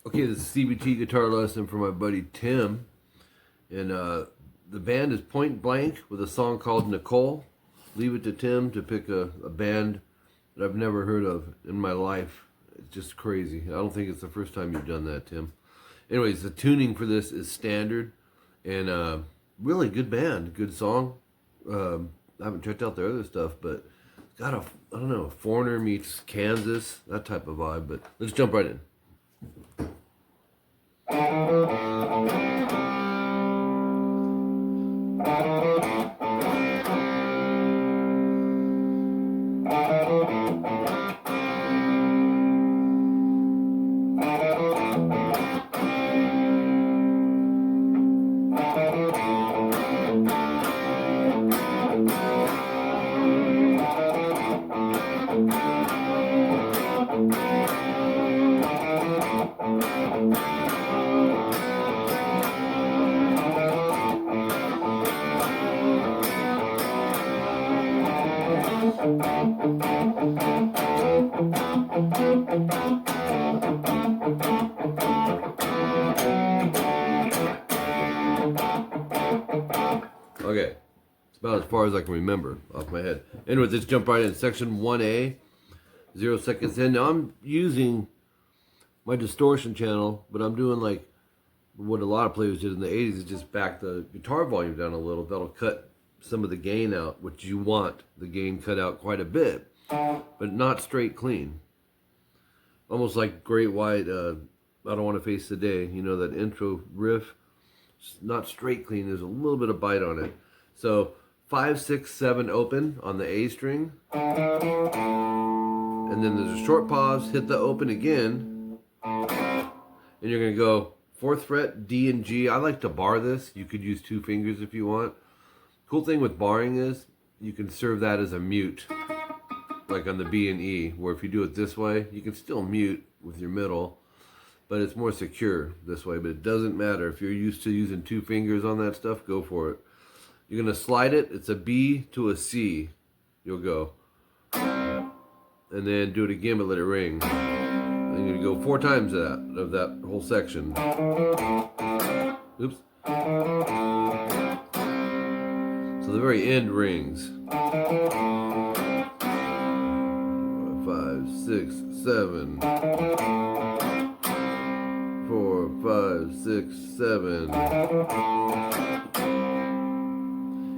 Okay, this is CBT guitar lesson for my buddy Tim. And the band is Point Blank with a song called Nicole. Leave it to Tim to pick a band that I've never heard of in my life. It's just crazy. I don't think it's the first time you've done that, Tim. Anyways, the tuning for this is standard. And really good band, good song. I haven't checked out their other stuff, but it's got a, I don't know, Foreigner meets Kansas, that type of vibe. But let's jump right in. Okay, it's about as far as I can remember off my head. Anyways, let's jump right in. Section 1A, 0 seconds in. Now I'm using my distortion channel, but I'm doing like what a lot of players did in the 80s, is just back the guitar volume down a little. That'll cut some of the gain out, which you want the gain cut out quite a bit, but not straight clean. Almost like Great White, I Don't Want to Face the Day, you know, that intro riff. It's not straight clean, there's a little bit of bite on it. So 5, 6, 7 open on the A string, and then there's a short pause, hit the open again, and you're going to go 4th fret, D and G. I like to bar this. You could use 2 fingers if you want. Cool thing with barring is you can serve that as a mute, like on the B and E, where if you do it this way, you can still mute with your middle, but it's more secure this way. But it doesn't matter. If you're used to using 2 fingers on that stuff, go for it. You're going to slide it. It's a B to a C. You'll go. And then do it again, but let it ring. And you're going to go 4 times of that whole section. Oops. So the very end rings. 5, 6, 7. 4, 5, 6, 7.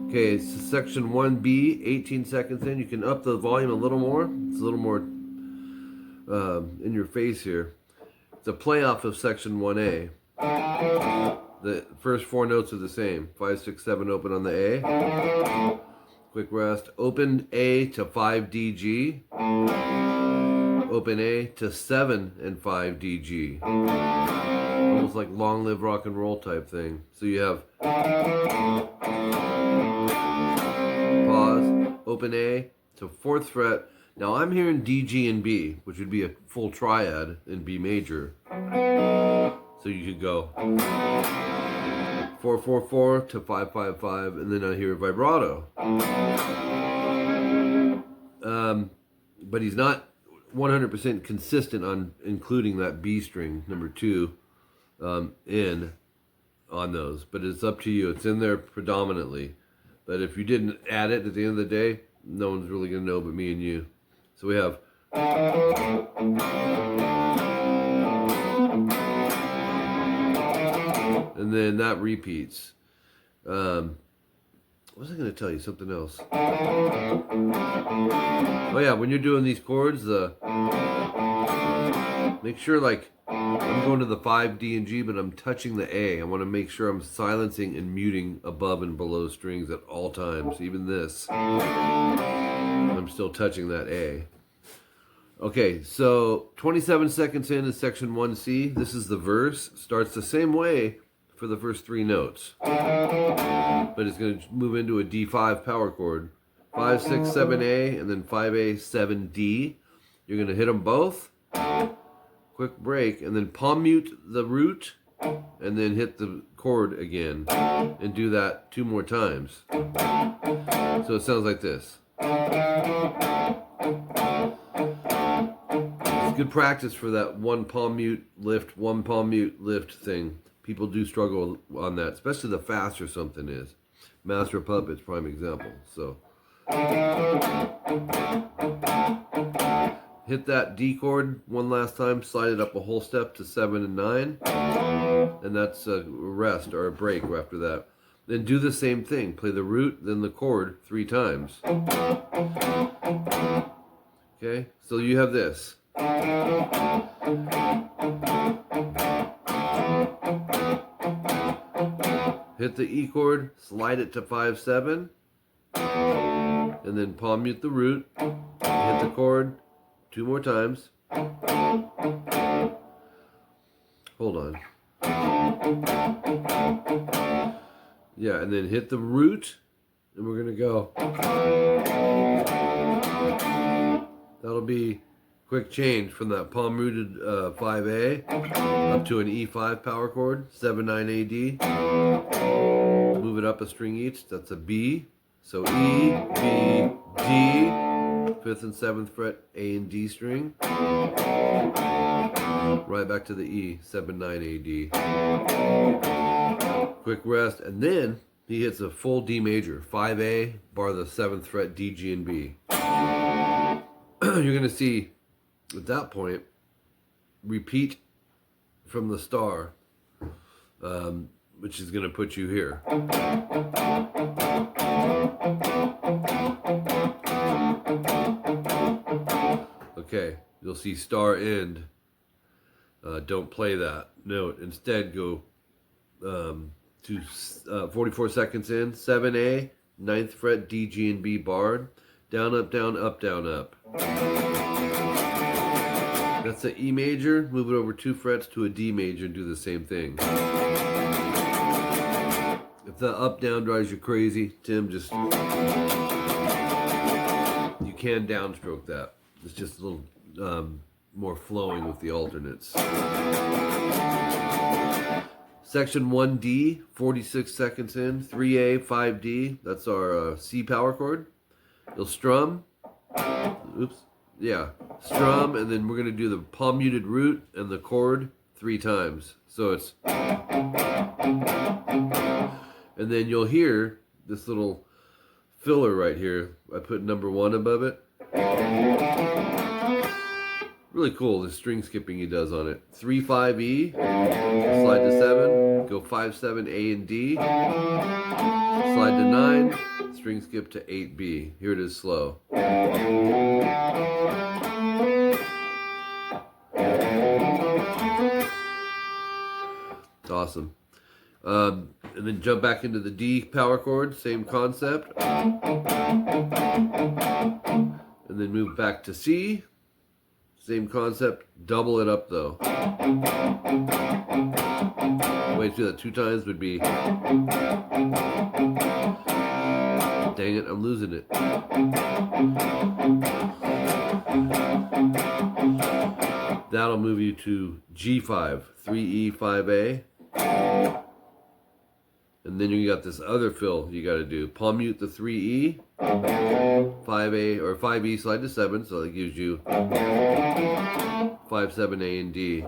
Okay, so section 1B, 18 seconds in. You can up the volume a little more. It's a little more in your face here. It's a playoff of section 1A. The first 4 notes are the same. 5, 6, 7 open on the A. Quick rest. Open A to 5 DG. Open A to 7 and 5 DG. Almost like Long Live Rock and Roll type thing. So you have pause, open A to 4th fret. Now I'm hearing D, G, and B, which would be a full triad in B major. So you could go 4, 4, 4 to 5, 5, 5, and then I hear vibrato. But he's not 100% consistent on including that B string, number 2, in on those. But it's up to you. It's in there predominantly. But if you didn't add it at the end of the day, no one's really going to know but me and you. So we have and then that repeats. What was I going to tell you? Something else. Oh yeah, when you're doing these chords, make sure, like, I'm going to the 5, D, and G, but I'm touching the A. I want to make sure I'm silencing and muting above and below strings at all times. Even this, I'm still touching that A. Okay, so 27 seconds in is section 1C. This is the verse. Starts the same way for the first 3 notes, but it's going to move into a D5 power chord. 5, 6, 7A, and then 5A, 7D. You're going to hit them both. Quick break, and then palm mute the root, and then hit the chord again, and do that 2 more times. So it sounds like this. Good practice for that one palm mute lift, one palm mute lift thing. People do struggle on that, especially the faster something is. Master of Puppets, prime example. So hit that D chord one last time, slide it up a whole step to 7 and 9, and that's a rest or a break after that. Then do the same thing. Play the root, then the chord 3 times. Okay, so you have this. Hit the E chord, slide it to 5/7, and then palm mute the root, hit the chord 2 more times. Hold on. Yeah, and then hit the root, and we're gonna go. That'll be quick change from that palm rooted 5A up to an E5 power chord, 7/9 AD. Move it up a string each. That's a B. So E, B, D, 5th and 7th fret, A and D string. Right back to the E, 7/9 AD. Quick rest, and then he hits a full D major, 5A, bar the 7th fret, D, G, and B. You're going to see, at that point, repeat from the star, which is going to put you here. Okay, you'll see star end. Don't play that note. Instead, go to 44 seconds in, 7A, 9th fret, D, G, and B barred, down, up, down, up, down, up. That's the E major, move it over 2 frets to a D major and do the same thing. If the up, down drives you crazy, Tim, just, you can downstroke that. It's just a little more flowing with the alternates. Section 1D, 46 seconds in, 3A, 5D, that's our C power chord. You'll strum, strum, and then we're going to do the palm muted root and the chord 3 times. So it's, and then you'll hear this little filler right here. I put number 1 above it. Really cool, the string skipping he does on it. 3-5-E, slide to 7, go 5-7 A and D, slide to 9, string skip to 8B. Here it is slow. It's awesome. And then jump back into the D power chord, same concept. And then move back to C. Same concept, double it up though. The way to do that 2 times would be, dang it, I'm losing it. That'll move you to G5, 3E, 5A. And then you got this other fill you got to do. Palm mute the 3E, 5A or 5E, slide to 7, so that gives you 5-7 A and D.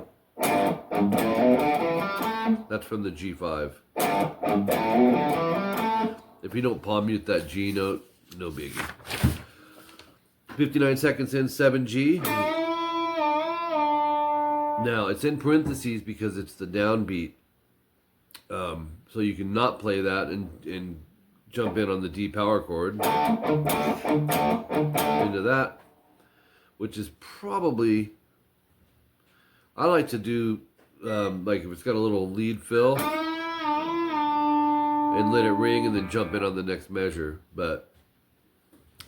That's from the G5. If you don't palm mute that G note, no biggie. 59 seconds in, 7G. Now it's in parentheses because it's the downbeat. So you can not play that and jump in on the D power chord into that, which is probably, I like to do like if it's got a little lead fill and let it ring and then jump in on the next measure, but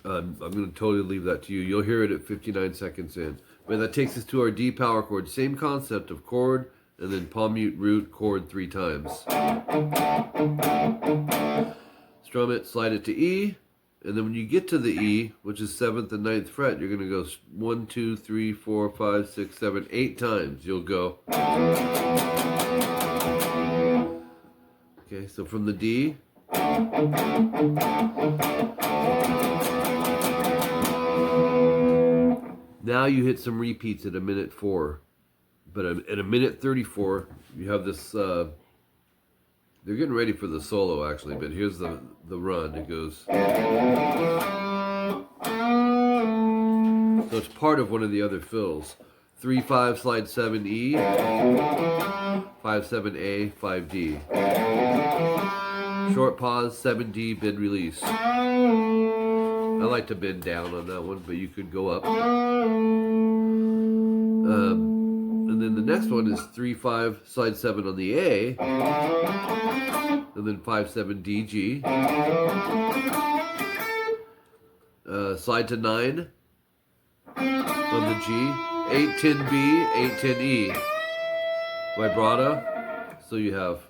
I'm going to totally leave that to you. You'll hear it at 59 seconds in. But that takes us to our D power chord, same concept of chord and then palm mute root chord 3 times. Strum it, slide it to E, and then when you get to the E, which is 7th and 9th fret, you're going to go 1, 2, 3, 4, 5, 6, 7, 8 times. You'll go. Okay, so from the D. Now you hit some repeats at a minute 4. But at a minute 34, you have this, they're getting ready for the solo actually, but here's the run. It goes, so it's part of one of the other fills. 3/5 slide 7 E, 5/7 A, 5D. Short pause, 7D, bend release. I like to bend down on that one, but you could go up. And then the next one is 3/5 slide 7 on the A, and then 5/7 D G. Slide to 9 on the G, 8/10 B, 8/10 E. Vibrato. So you have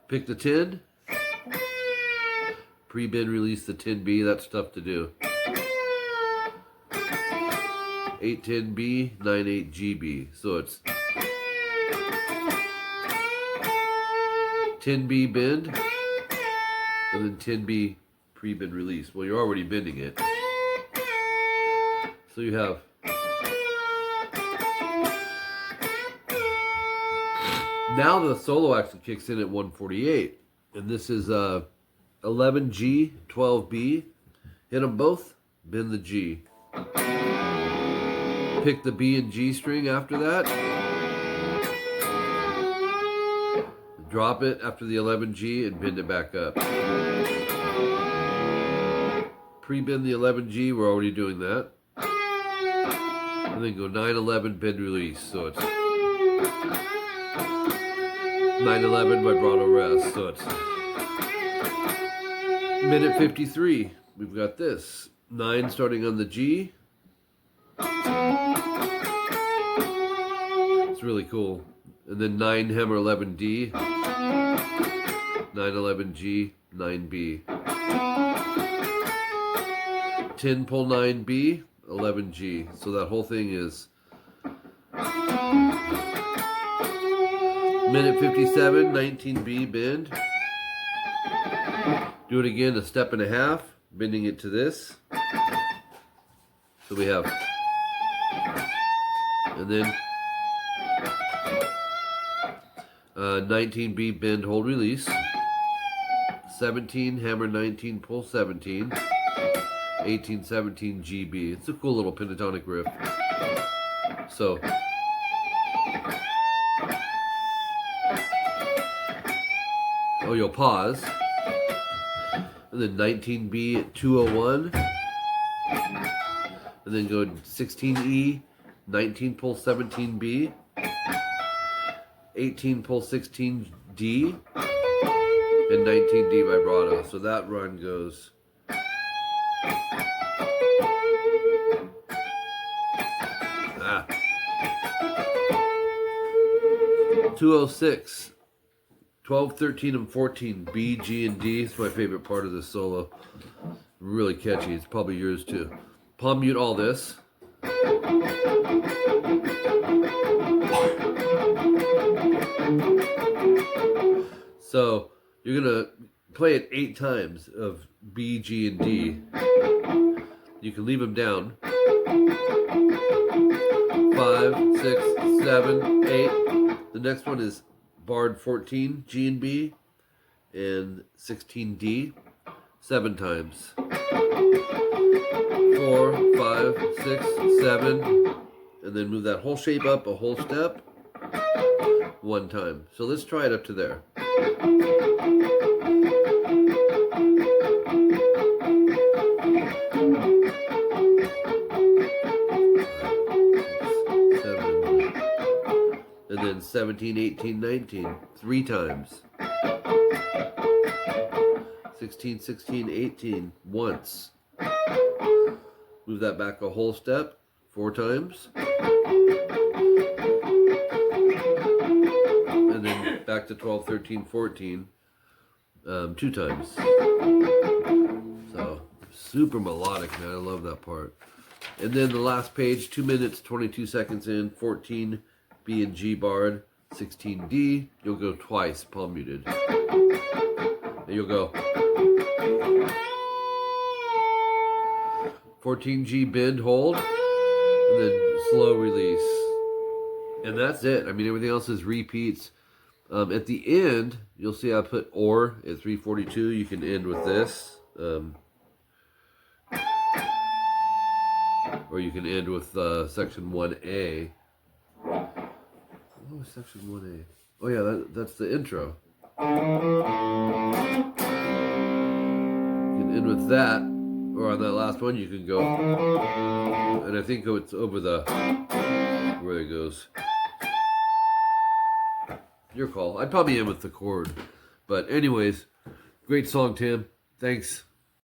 pick the 10, pre-bend release the 10B, that's tough to do. 8/10B, 9/8 GB, so it's 10B bend, and then 10B pre-bend release. Well, you're already bending it. So you have now the solo actually kicks in at 148, and this is 11G, 12B. Hit them both, bend the G. Pick the B and G string after that. Drop it after the 11G and bend it back up. Pre-bend the 11G, we're already doing that. And then go 9/11, bend release. So it's 9/11 vibrato rest. So it's minute 53. We've got this 9 starting on the G. It's really cool. And then 9 hammer 11D, 9/11G, 9B. 10 pull 9B, 11G. So that whole thing is minute 57, 19B bend. Do it again, a step and a half, bending it to this. So we have, and then 19B bend, hold, release. 17 hammer 19 pull 17. 18 17 GB. It's a cool little pentatonic riff. So you'll pause, and then 19B at 201, and then go 16E, 19 pull 17B, 18 pull 16D, and 19D vibrato. So that run goes 206, 12, 13, and 14, B, G, and D. It's my favorite part of this solo. Really catchy. It's probably yours too. Palm mute all this. So you're going to play it 8 times of B, G, and D. You can leave them down. 5, 6, 7, 8. The next one is barred 14, G and B, and 16D, 7 times. 4, 5, 6, 7, and then move that whole shape up a whole step 1 time. So let's try it up to there. And then 17, 18, 19, 3 times. 16, 16, 18, once. Move that back a whole step, 4 times. And then back to 12, 13, 14, 2 times. So, super melodic, man. I love that part. And then the last page, 2 minutes, 22 seconds in, 14, B and G barred, 16D, you'll go twice, palm muted. And you'll go. 14G bend, hold, and then slow release. And that's it. I mean, everything else is repeats. At the end, you'll see I put or at 342. You can end with this. Or you can end with section 1A. Oh, section 1A. Oh yeah, that's the intro. You can end with that, or on that last one you can go, and I think it's over the, where it goes. Your call. I'd probably end with the chord. But anyways, great song, Tim. Thanks.